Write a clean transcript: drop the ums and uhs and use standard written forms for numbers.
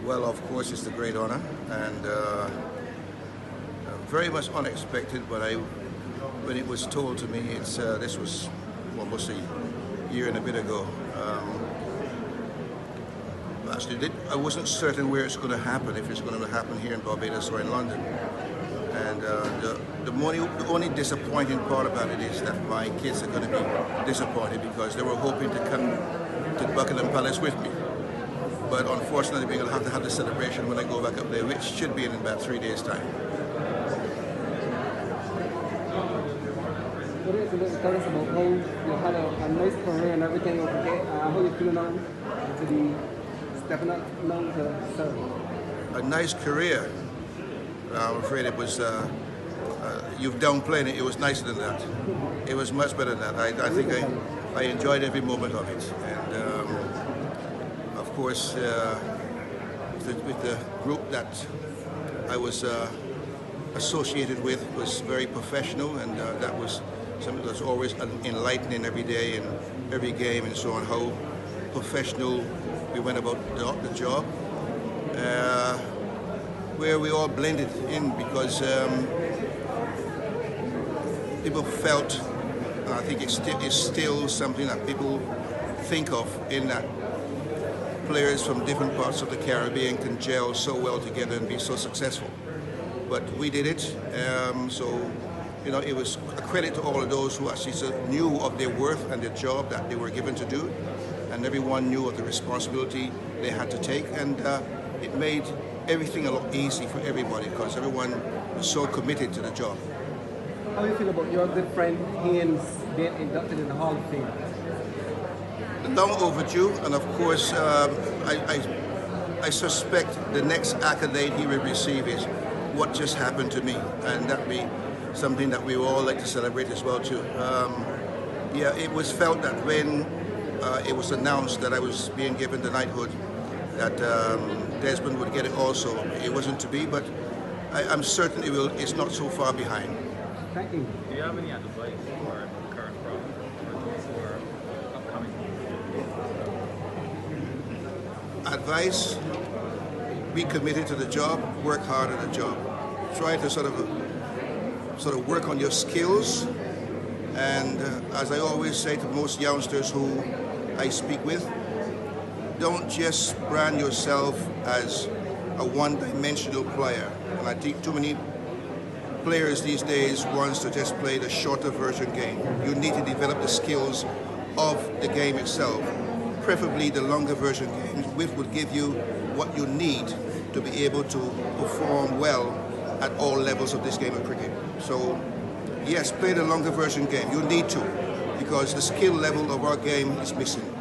Well, of course, it's a great honor and very much unexpected. But when it was told to me, this was almost a year and a bit ago. Actually, I wasn't certain where it's going to happen, if it's going to happen here in Barbados or in London. And the only disappointing part about it is that my kids are going to be disappointed because they were hoping to come to Buckingham Palace with me. But unfortunately, we're going to have the celebration when I go back up there, which should be in about 3 days' time. What is it? Tell us about how you had a nice career and everything over there. How you feeling now to be stepping up now to serve? A nice career. I'm afraid it was, you've downplayed it. It was nicer than that. It was much better than that. I think I enjoyed every moment of it. And of course, with the group that I was associated with was very professional, and that was something that's always enlightening every day and every game and so on, how professional we went about the job. Where we all blended in because people felt, and I think it's still something that people think of, in that players from different parts of the Caribbean can gel so well together and be so successful. But we did it, so you know, it was a credit to all of those who actually knew of their worth and their job that they were given to do, and everyone knew of the responsibility they had to take, and it made everything a lot easy for everybody because everyone was so committed to the job. How do you feel about your good friend Haynes being inducted in the Hall of Fame? Long overdue, and of course, I suspect the next accolade he will receive is what just happened to me, and that be something that we would all like to celebrate as well too. Yeah, it was felt that when it was announced that I was being given the knighthood, that Desmond would get it also. It wasn't to be, but I'm certain it will. It's not so far behind. Thank you. Do you have any advice for the current crop or those who are upcoming? Advice: be committed to the job, work hard at the job. Try to sort of work on your skills, and as I always say to most youngsters who I speak with, don't just brand yourself as a one-dimensional player. And I think too many players these days wants to just play the shorter version game. You need to develop the skills of the game itself, preferably the longer version games, which would give you what you need to be able to perform well at all levels of this game of cricket. So yes, play the longer version game. You need to, because the skill level of our game is missing.